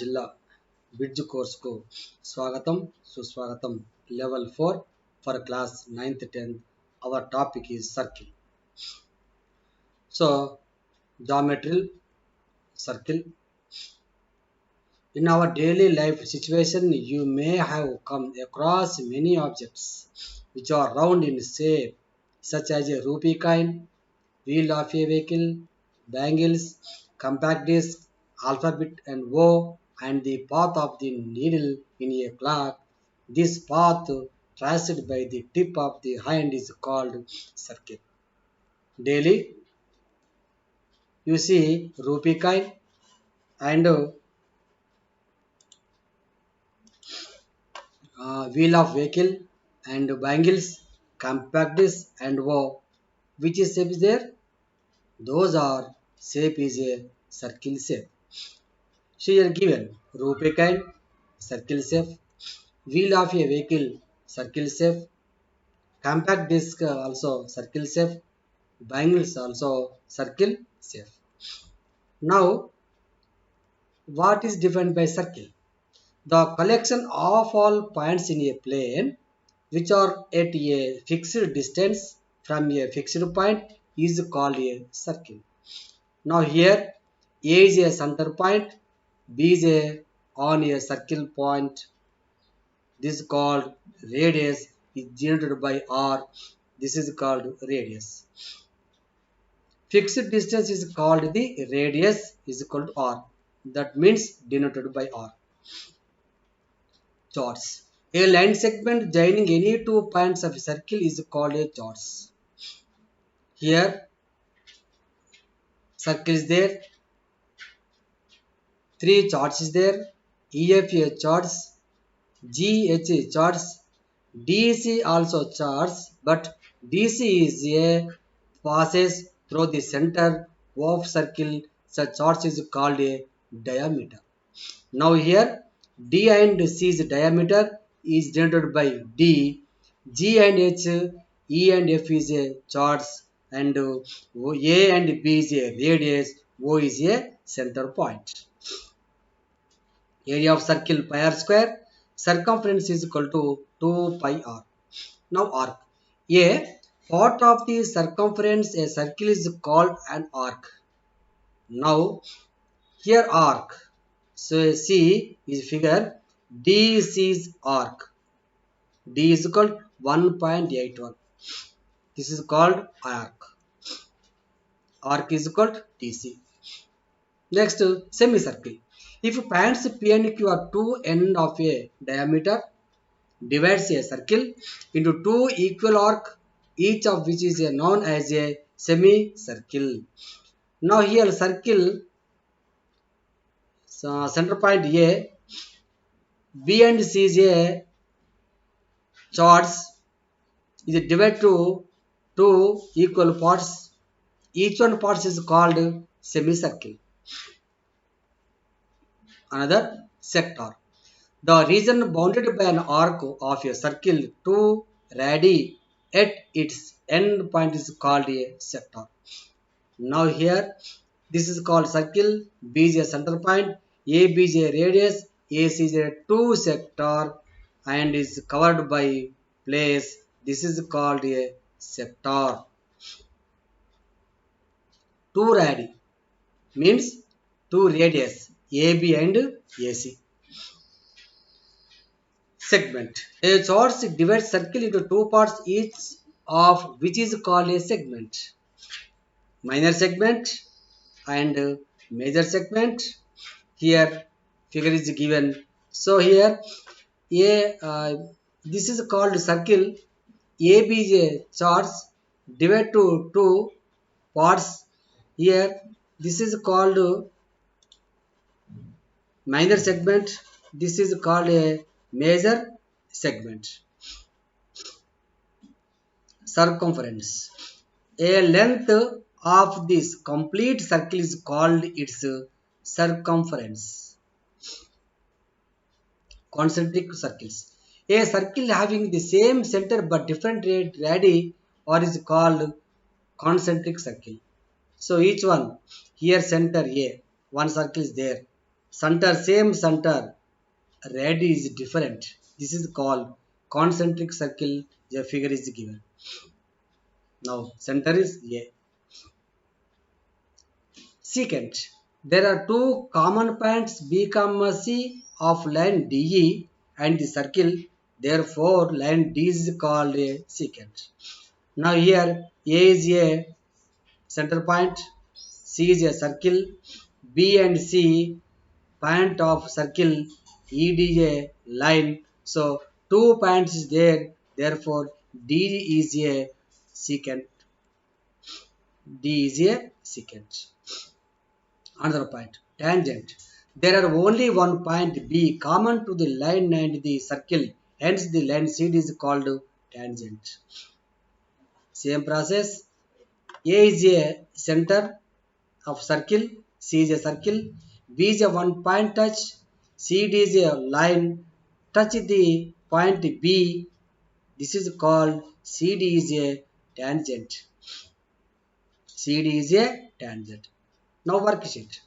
జిల్లా బ్రిడ్జ్ కోర్సుకు స్వాగతం సుస్వాగతం. Level 4 for class 9th 10th. Our topic is circle. So geometry circle. In our daily life situation you may have come across many objects which are round in shape, such as a rupee coin, wheel of a vehicle, bangles, compact disc, alphabet and O, and the path of the needle in a clock. This path traced by the tip of the hand is called circle. Daily you see rupee coin and wheel of vehicle and bangles, compact disc and O. Which is shape is there? Those are shape is a circle shape. Here given rupee coin circle shape, wheel of a vehicle circle shape, compact disc also circle shape, bangles also circle shape. Now what is defined by circle? The collection of all points in a plane which are at a fixed distance from a fixed point is called a circle. Now here A is a center point, B is a on a circle point. This is called radius is denoted by R. This is called radius. Fixed distance is called the radius is equal to R. That means denoted by R. Chords. A line segment joining any two points of a circle is called a chords. Here circle is there, three chords is there, EFA chords, GH chords, DC also chords, but DC is a passes through the center of circle. Such chords is called a diameter. Now here D and C's diameter is denoted by D, G and H, E and F is a chords, and A and B is a radius, O is a center point. Area of circle pi r square, circumference is equal to 2 pi r. Now arc. A part of the circumference a circle is called an arc. Now here arc. So C is figure DC is arc. D is equal to 1.81. This is called arc. Arc is equal to DC. Next semicircle. If points P and Q are two ends of a diameter, divides a circle into two equal arcs, each of which is known as a semicircle. Now here circle center point A, B and C is a chords is divided to two equal parts. Each one part is called semicircle. Another sector. The region bounded by an arc of a circle two radii at its end point is called a sector. Now here this is called circle, B is a center point, AB is a radius, AC is a two sector and is covered by place. This is called a sector. Two radii means two radius AB and AC. Segment. A chord divides circle into two parts, each of which is called a segment. Minor segment and major segment. Here figure is given. So here this is called circle. AB is a charts divided to two parts. Here this is called minor segment. This is called a major segment. Circumference. A length of this complete circle is called its circumference. Concentric circles. A circle having the same center but different radii or is called concentric circle. So each one here center A, one circle is there. Center, same center, red is different. This is called concentric circle. The figure is given. Now center is A. Secant. There are two common points B, C of line DE and the circle. Therefore, line D is called a secant. Now here A is a center point, C is a circle, B and C point of circle, ED is a line. So two points is there. Therefore, D is a secant. D is a secant. Another point, tangent. There are only one point B common to the line and the circle. Hence, the line CD is called tangent. Same process. A is a center of circle. C is a circle. B is a one point touch. CD is a line. Touch the point B. This is called CD is a tangent. CD is a tangent. Now worksheet.